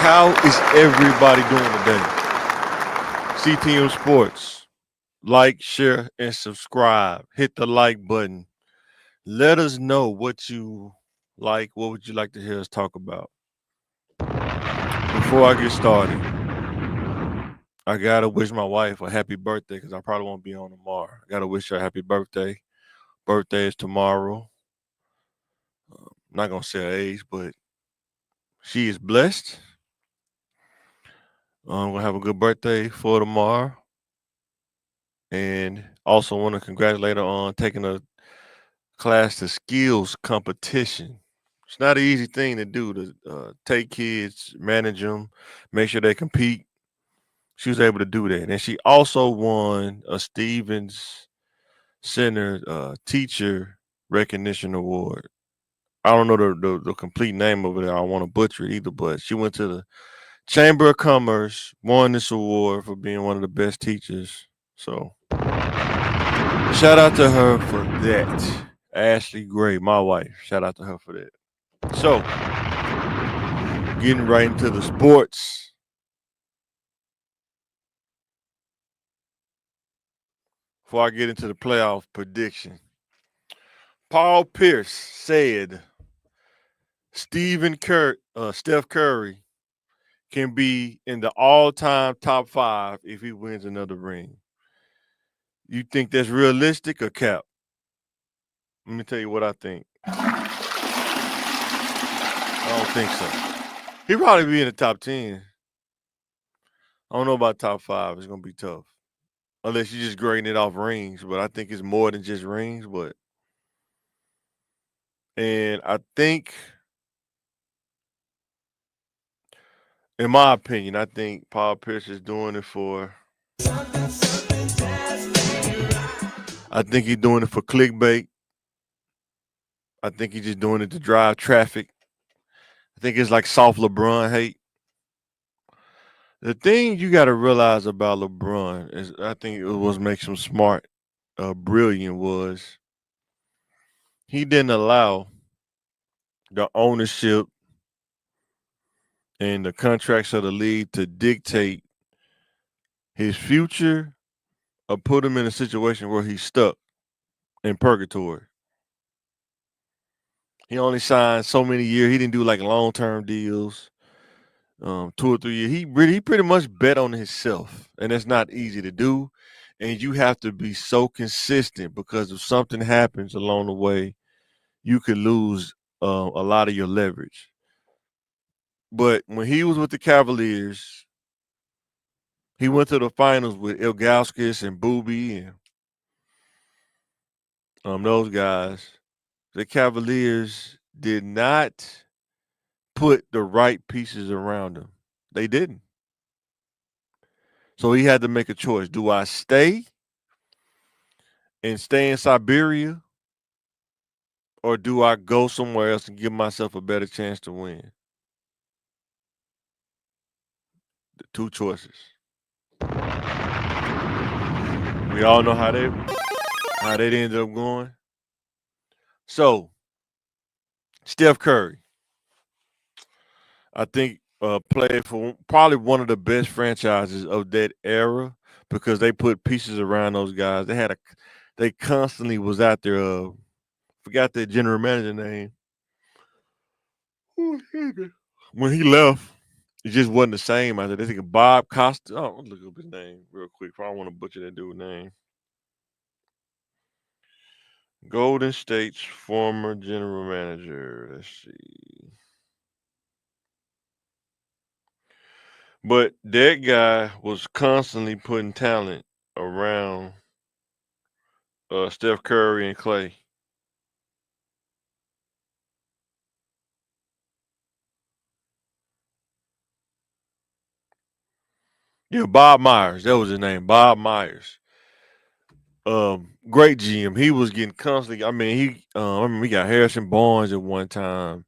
How is everybody doing today? CTM Sports. Like, share, and subscribe. Hit the like button. Let us know what you like. What would you like to hear us talk about? Before I get started, I gotta wish my wife a happy birthday because I probably won't be on tomorrow. I gotta wish her a happy birthday. Birthday is tomorrow. I'm not gonna say her age, but she is blessed. I'm gonna have a good birthday for tomorrow, and also want to congratulate her on taking a class to skills competition. It's not an easy thing to do to take kids, manage them, make sure they compete. She was able to do that, and she also won a Stevens Center Teacher Recognition Award. I don't know the complete name of it. I don't want to butcher it either, but she went to the Chamber of Commerce, won this award for being one of the best teachers. So shout out to her for that. Ashley Gray, my wife. Shout out to her for that. So, getting right into the sports. Before I get into the playoff prediction, Paul Pierce said Steph Curry can be in the all-time top 5 if he wins another ring. You think that's realistic or cap? Let me tell you what I think. I don't think so. He'll probably be in the top 10. I don't know about top 5. It's gonna be tough. Unless you're just grading it off rings, but I think it's more than just rings. And I think, in my opinion, I think Paul Pierce is doing it for. I think he's doing it for clickbait. I think he's just doing it to drive traffic. I think it's like soft LeBron hate. The thing you got to realize about LeBron is, I think it was makes him smart, brilliant was he didn't allow the ownership and the contracts of the league to dictate his future or put him in a situation where he's stuck in purgatory. He only signed so many years. He didn't do like long-term deals, 2 or 3 years. He pretty much bet on himself, and that's not easy to do. And you have to be so consistent because if something happens along the way, you could lose a lot of your leverage. But when he was with the Cavaliers, he went to the finals with Ilgauskas and Booby and those guys. The Cavaliers did not put the right pieces around him. They didn't. So he had to make a choice. Do I stay and stay in Siberia, or do I go somewhere else and give myself a better chance to win? The two choices. We all know how they ended up going. So Steph Curry, I think, played for probably one of the best franchises of that era because they put pieces around those guys. They constantly was out there. Forgot their general manager name. When he left, it just wasn't the same. I think Bob Costa. Oh, I'll look up his name real quick. I don't want to butcher that dude's name. Golden State's former general manager. Let's see. But that guy was constantly putting talent around Steph Curry and Clay. Yeah, Bob Myers. That was his name. Bob Myers. Great GM. He was getting constantly. I mean, we got Harrison Barnes at one time.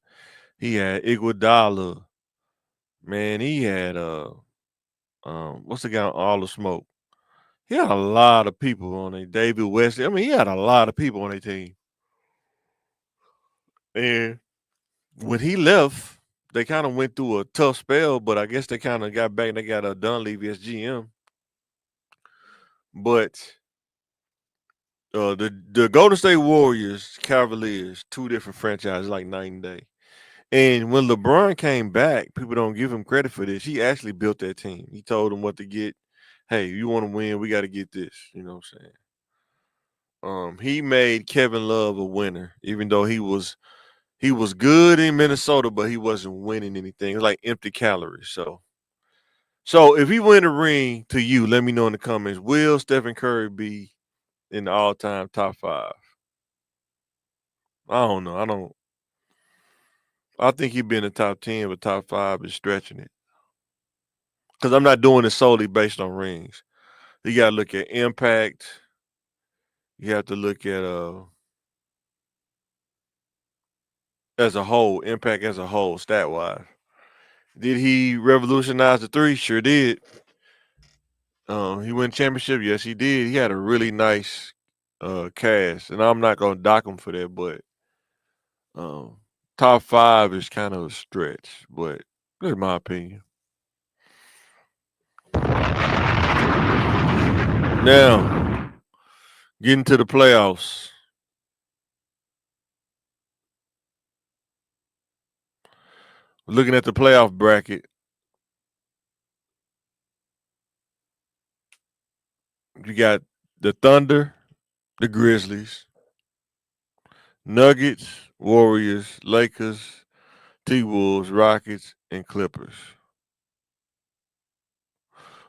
He had Iguodala. Man, he had what's the guy on All the Smoke? He had a lot of people on it. David Wesley. I mean, he had a lot of people on their team. And when he left, they kind of went through a tough spell, but I guess they kind of got back. They got a Dunleavy as GM, but the Golden State Warriors, Cavaliers, two different franchises, like night and day. And when LeBron came back, people don't give him credit for this. He actually built that team. He told them what to get. Hey, you want to win, we got to get this. You know what I'm saying? He made Kevin Love a winner, even though he was good in Minnesota, but he wasn't winning anything. It was like empty calories. So if he win a ring to you, let me know in the comments. Will Stephen Curry be in the all-time top 5? I don't know. I think he'd be in the top 10, but top 5 is stretching it. Because I'm not doing it solely based on rings. You got to look at impact. You have to look at as a whole, impact as a whole, stat wise. Did he revolutionize the three? Sure did. He won championship. Yes, he did. He had a really nice cast, and I'm not gonna dock him for that. But um, top 5 is kind of a stretch, but that's my opinion. Now, getting to the playoffs. Looking at the playoff bracket, you got the Thunder, the Grizzlies, Nuggets, Warriors, Lakers, T-Wolves, Rockets, and Clippers.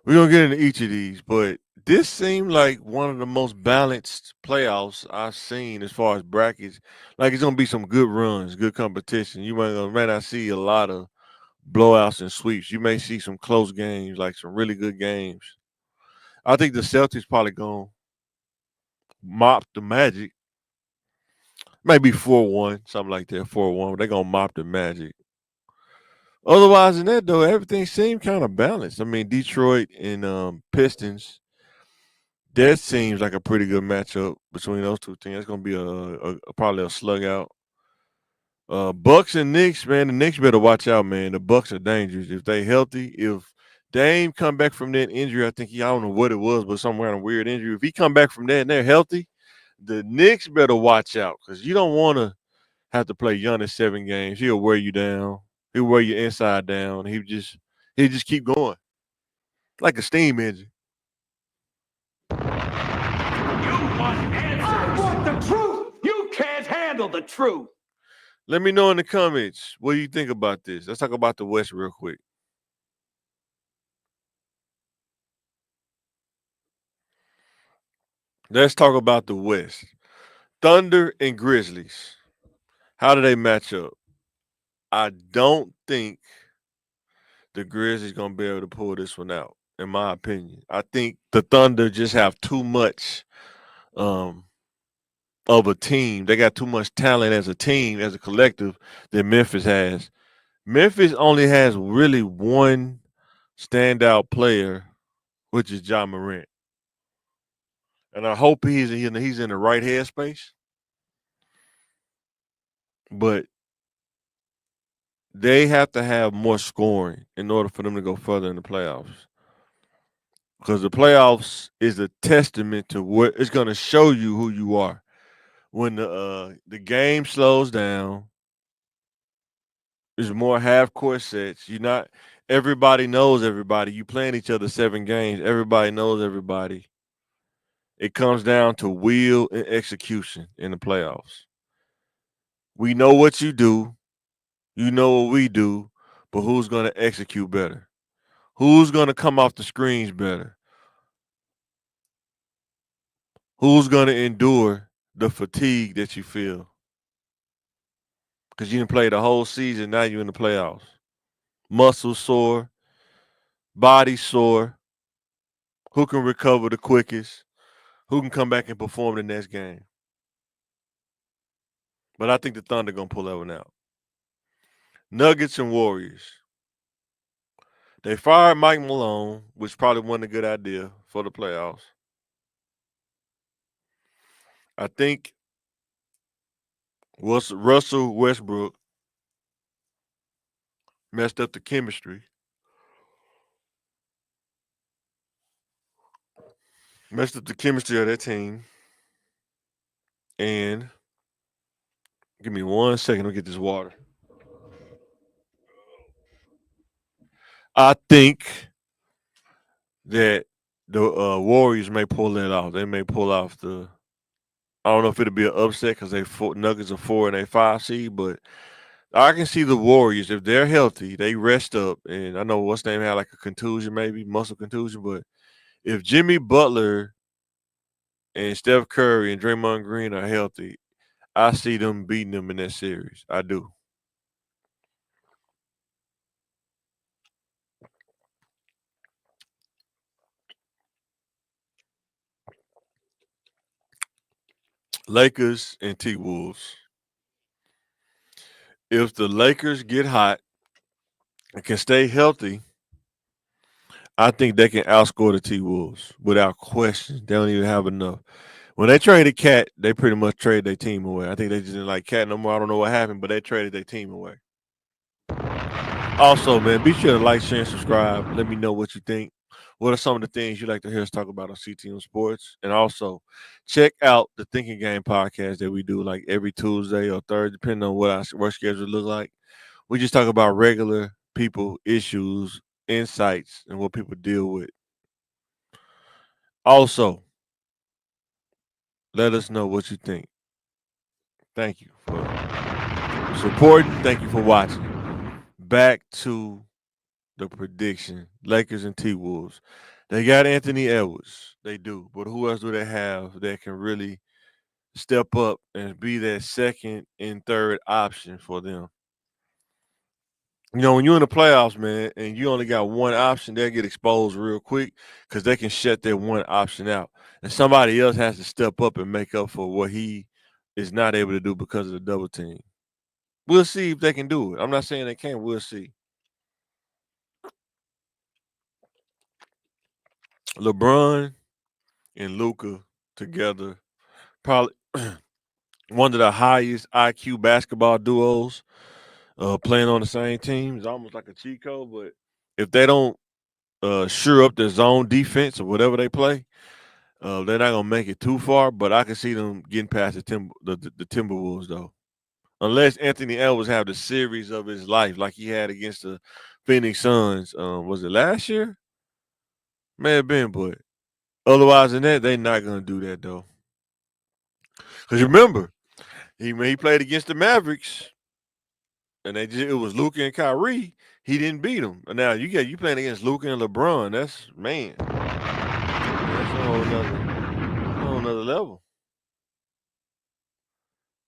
We're gonna get into each of these, but this seemed like one of the most balanced playoffs I've seen as far as brackets. Like it's gonna be some good runs, good competition. You might not see a lot of blowouts and sweeps. You may see some close games, like some really good games. I think the Celtics probably gonna mop the Magic. Maybe 4-1, something like that. 4-1. They're gonna mop the Magic. Otherwise than that, though, everything seemed kind of balanced. I mean, Detroit and Pistons. That seems like a pretty good matchup between those two teams. It's gonna be probably a slug out. Bucks and Knicks, man. The Knicks better watch out, man. The Bucks are dangerous if they healthy. If Dame come back from that injury, I think I don't know what it was, but some kind of weird injury. If he come back from that and they're healthy, the Knicks better watch out because you don't want to have to play Giannis 7 games. He'll wear you down. He'll wear you inside down. He just keep going like a steam engine. I want the truth. You can't handle the truth. Let me know in the comments what do you think about this. Let's talk about the West real quick. Let's talk about the West. Thunder and Grizzlies. How do they match up? I don't think the Grizzlies gonna be able to pull this one out, in my opinion. I think the Thunder just have too much um, of a team. They got too much talent as a team, as a collective, that Memphis has. Memphis only has really one standout player, which is John Morant. And I hope he's in the right headspace. But they have to have more scoring in order for them to go further in the playoffs. Because the playoffs is a testament to what it's going to show you who you are. When the game slows down, there's more half court sets. You're not everybody knows everybody. You playing each other 7 games. Everybody knows everybody. It comes down to will and execution in the playoffs. We know what you do. You know what we do, but who's going to execute better? Who's going to come off the screens better? Who's going to endure the fatigue that you feel? Because you didn't play the whole season, now you're in the playoffs. Muscles sore, body sore. Who can recover the quickest? Who can come back and perform the next game? But I think the Thunder going to pull that one out. Nuggets and Warriors. They fired Mike Malone, which probably wasn't a good idea for the playoffs. I think Russell Westbrook messed up the chemistry, messed up the chemistry of that team. And give me 1 second to get this water. I think that the Warriors may pull that off. They may pull off the. I don't know if it'll be an upset because Nuggets are 4 and a 5 seed, but I can see the Warriors if they're healthy, they rest up, and I know what's name had like a contusion, maybe muscle contusion, but if Jimmy Butler and Steph Curry and Draymond Green are healthy, I see them beating them in that series. I do. Lakers and T Wolves. If the Lakers get hot and can stay healthy, I think they can outscore the T Wolves without question. They don't even have enough. When they traded Cat, they pretty much traded their team away. I think they just didn't like Cat no more. I don't know what happened, but they traded their team away. Also, man, be sure to like, share, and subscribe. Let me know what you think. What are some of the things you'd like to hear us talk about on CTM Sports? And also, check out the Thinking Game podcast that we do like every Tuesday or Thursday, depending on what our work schedule look like. We just talk about regular people, issues, insights, and what people deal with. Also, let us know what you think. Thank you for supporting. Thank you for watching. Back to the prediction: Lakers and T Wolves. They got Anthony Edwards. They do, but who else do they have that can really step up and be that second and third option for them? You know, when you're in the playoffs, man, and you only got one option, they'll get exposed real quick because they can shut their one option out. And somebody else has to step up and make up for what he is not able to do because of the double team. We'll see if they can do it. I'm not saying they can't. We'll see. LeBron and Luca together, probably one of the highest IQ basketball duos playing on the same team. It's almost like a cheat code, but if they don't sure up their zone defense or whatever they play, they're not gonna make it too far. But I can see them getting past the Timberwolves though, unless Anthony Edwards have the series of his life like he had against the Phoenix Suns. Was it last year? May have been, but otherwise than that, they're not gonna do that though. Because remember, when he played against the Mavericks, and it was Luka and Kyrie. He didn't beat them. Now you playing against Luka and LeBron. That's man. That's a whole nother level.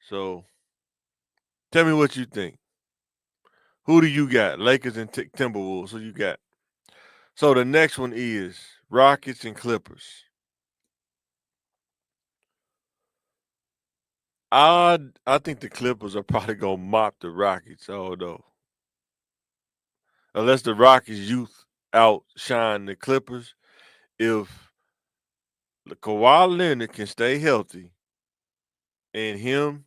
So tell me what you think. Who do you got? Lakers and Timberwolves. Who you got? So the next one is Rockets and Clippers. I think the Clippers are probably gonna mop the Rockets. Although unless the Rockets youth outshine the Clippers, if Kawhi Leonard can stay healthy and him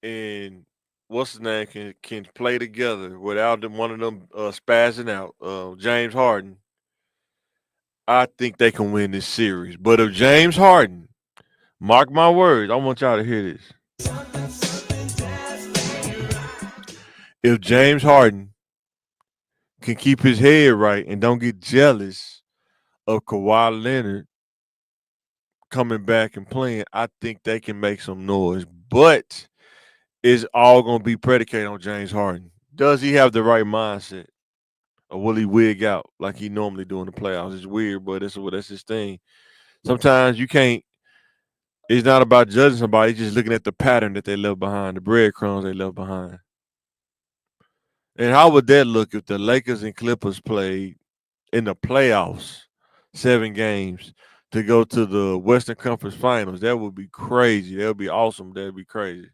and what's his name can play together without one of them spazzing out, James Harden, I think they can win this series. But if James Harden, mark my words, I want y'all to hear this. If James Harden can keep his head right and don't get jealous of Kawhi Leonard coming back and playing, I think they can make some noise. But it's all going to be predicated on James Harden. Does he have the right mindset? Or will he wig out like he normally do in the playoffs? It's weird, but that's his thing. Sometimes you can't. It's not about judging somebody. It's just looking at the pattern that they left behind, the breadcrumbs they left behind. And how would that look if the Lakers and Clippers played in the playoffs, 7 games to go to the Western Conference Finals? That would be crazy. That would be awesome. That would be crazy.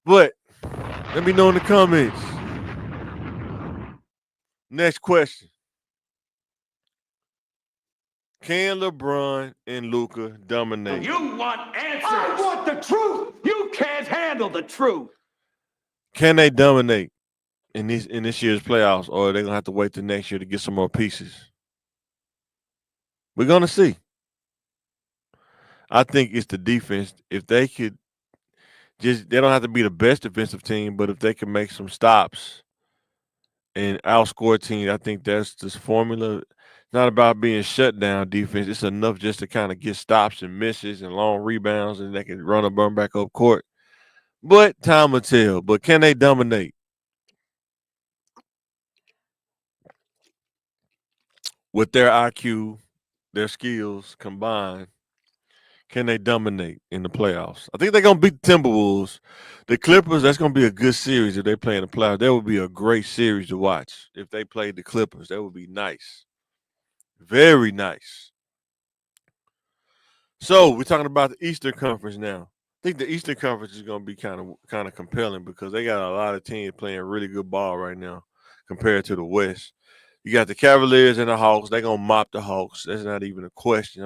But let me know in the comments. Next question. Can LeBron and Luka dominate? You want answers. I want the truth. You can't handle the truth. Can they dominate in this year's playoffs, or they're gonna have to wait till next year to get some more pieces. We're gonna see. I think it's the defense. If they could they don't have to be the best defensive team, but if they can make some stops and outscore teams, I think that's this formula. It's not about being shut down defense. It's enough just to kind of get stops and misses and long rebounds, and they can run a burn back up court. But time will tell. But can they dominate with their IQ, their skills combined? Can they dominate in the playoffs? I think they're gonna beat the Timberwolves. The Clippers, that's gonna be a good series if they play in the playoffs. That would be a great series to watch if they played the Clippers. That would be nice. Very nice. So we're talking about the Eastern Conference now. I think the Eastern Conference is gonna be kind of compelling because they got a lot of teams playing really good ball right now compared to the West. You got the Cavaliers and the Hawks. They're gonna mop the Hawks. That's not even a question.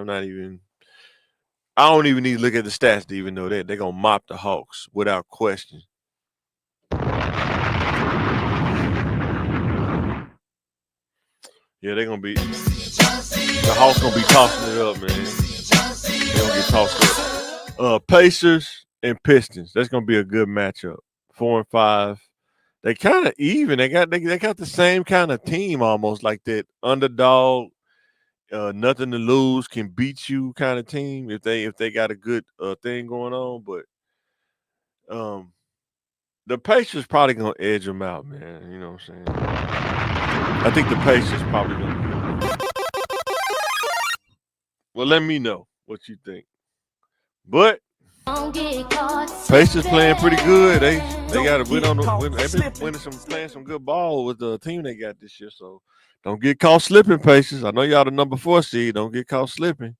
I don't even need to look at the stats to even know that. They're gonna mop the Hawks without question. Yeah, they're gonna be the Hawks gonna be tossing it up, man. They're gonna get tossed up. Pacers and Pistons. That's gonna be a good matchup. 4 and 5. They kind of even. They got the same kind of team almost like that underdog. Nothing to lose can beat you kind of team if they got a good thing going on. But um, the Pacers probably gonna edge them out, man. You know what I'm saying? I think the Pacers probably gonna. Well, let me know what you think. But Pacers playing pretty good. They got to win on the. They've been playing some good ball with the team they got this year. So don't get caught slipping, Pacers. I know y'all the number 4 seed. Don't get caught slipping.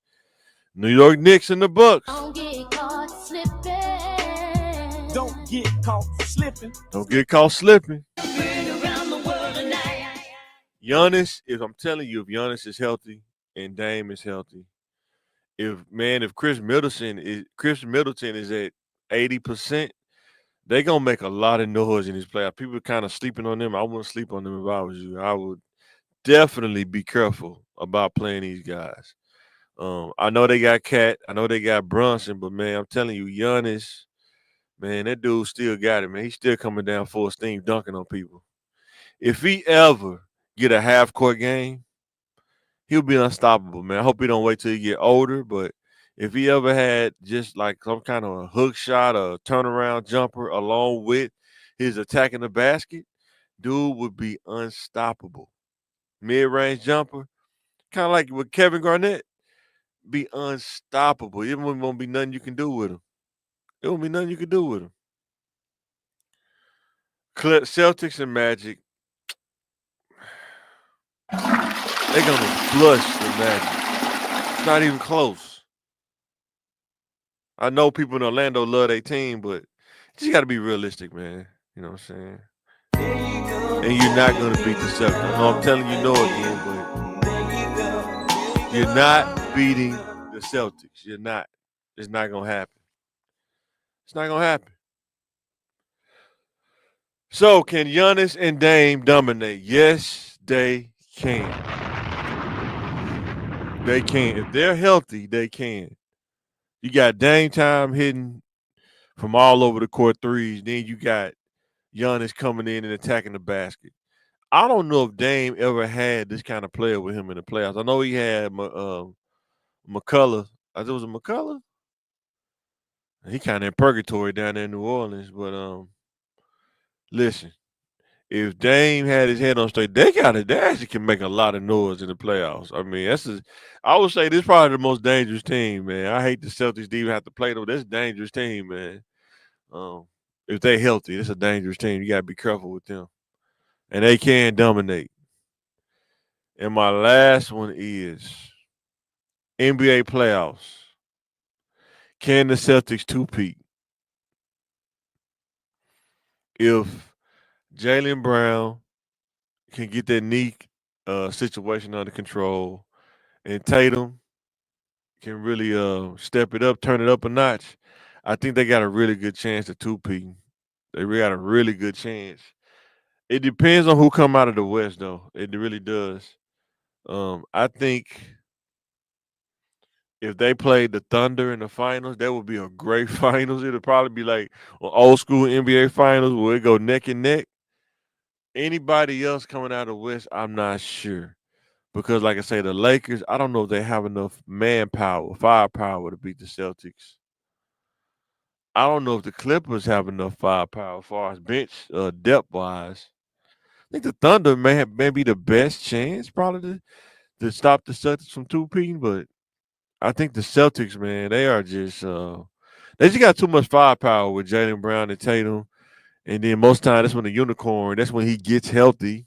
New York Knicks and the Bucks. Don't get caught slipping. Don't get caught slipping. Don't get caught slipping. Giannis, if I'm telling you, if Giannis is healthy and Dame is healthy, if Chris Middleton is at 80%, they gonna make a lot of noise in this playoff. People kind of sleeping on them. I wouldn't sleep on them if I was you. I would definitely be careful about playing these guys. I know they got Cat, I know they got Brunson, but man, I'm telling you, Giannis, man, that dude still got it, man. He's still coming down full steam, dunking on people. If he ever get a half court game, he'll be unstoppable, man. I hope he don't wait till he get older, but if he ever had just like some kind of a hook shot or a turnaround jumper along with his attacking the basket, dude would be unstoppable. Mid-range jumper, kind of like with Kevin Garnett, be unstoppable. It won't be nothing you can do with him. It won't be nothing you can do with him. Celtics and Magic, they're gonna flush the Magic. It's not even close. I know people in Orlando love their team, but you just got to be realistic, man. You know what I'm saying? And you're not going to beat the Celtics. I know I'm telling you no again, but you're not beating the Celtics. You're not. It's not going to happen. It's not going to happen. So, can Giannis and Dame dominate? Yes, they can. They can. If they're healthy, they can. You got Dame time hitting from all over the court threes. Then you got Giannis coming in and attacking the basket. I don't know if Dame ever had this kind of player with him in the playoffs. I know he had McCullough. I think it was a McCullough. He kind of in purgatory down there in New Orleans. But listen, if Dame had his head on straight, they actually can make a lot of noise in the playoffs. I mean, I would say this is probably the most dangerous team, man. I hate the Celtics to even have to play them. That's a dangerous team, man. If they healthy, it's a dangerous team. You gotta be careful with them. And they can dominate. And my last one is NBA playoffs. Can the Celtics two-peat? If Jaylen Brown can get that knee situation under control and Tatum can really step it up, turn it up a notch, I think they got a really good chance to two-peat. They got a really good chance. It depends on who come out of the West, though. It really does. I think if they played the Thunder in the finals, that would be a great finals. It'll probably be like an old school NBA finals where it go neck and neck. Anybody else coming out of the West, I'm not sure. Because like I say, the Lakers, I don't know if they have enough manpower, firepower to beat the Celtics. I don't know if the Clippers have enough firepower as far as bench depth wise. I think the Thunder may be the best chance probably to stop the Celtics from two-peating, but I think the Celtics, man, they are just they just got too much firepower with Jaylen Brown and Tatum. And then most times that's when the unicorn, that's when he gets healthy.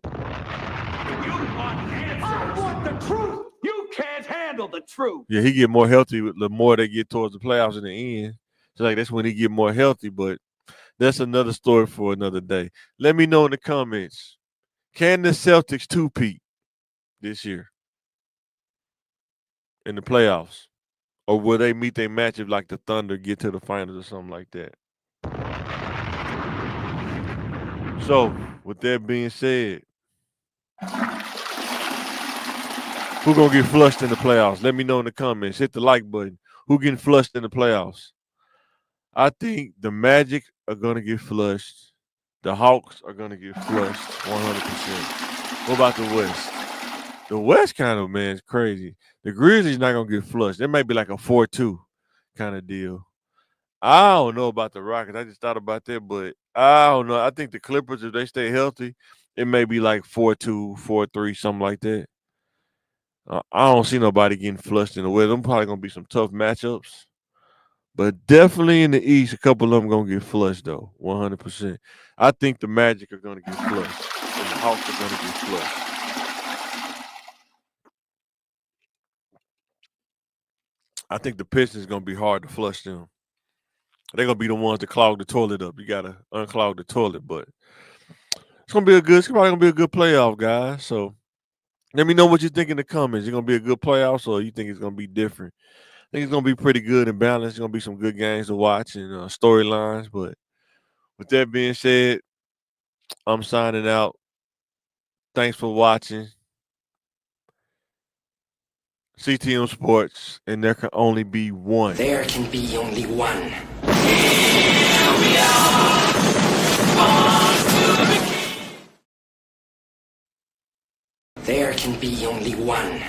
You want answers. I want the truth. You can't handle the truth. Yeah, he get more healthy the more they get towards the playoffs in the end. So like that's when he get more healthy, but that's another story for another day. Let me know in the comments. Can the Celtics two-peat this year in the playoffs? Or will they meet their matchup like the Thunder, get to the finals or something like that? So, with that being said, who gonna get flushed in the playoffs? Let me know in the comments. Hit the like button. Who getting flushed in the playoffs? I think the Magic are gonna get flushed. The Hawks are gonna get flushed 100%. What about the West? The West kind of, man, is crazy. The Grizzlies not gonna get flushed. It might be like a 4-2 kind of deal. I don't know about the Rockets. I just thought about that, but I don't know. I think the Clippers, if they stay healthy, it may be like 4-2, 4-3, something like that. I don't see nobody getting flushed in the West. Them probably gonna be some tough matchups, but definitely in the East, a couple of them gonna get flushed though, 100%. I think the Magic are gonna get flushed, and the Hawks are gonna get flushed. I think the Pistons gonna be hard to flush them. They're gonna be the ones to clog the toilet up. You gotta unclog the toilet, but it's probably gonna be a good playoff, guys. So let me know what you think in the comments. Is it gonna be a good playoffs, or you think it's gonna be different? I think it's gonna be pretty good and balanced. It's gonna be some good games to watch and storylines. But with that being said, I'm signing out. Thanks for watching CTM Sports, and there can only be one. There can be only one. There can be only one.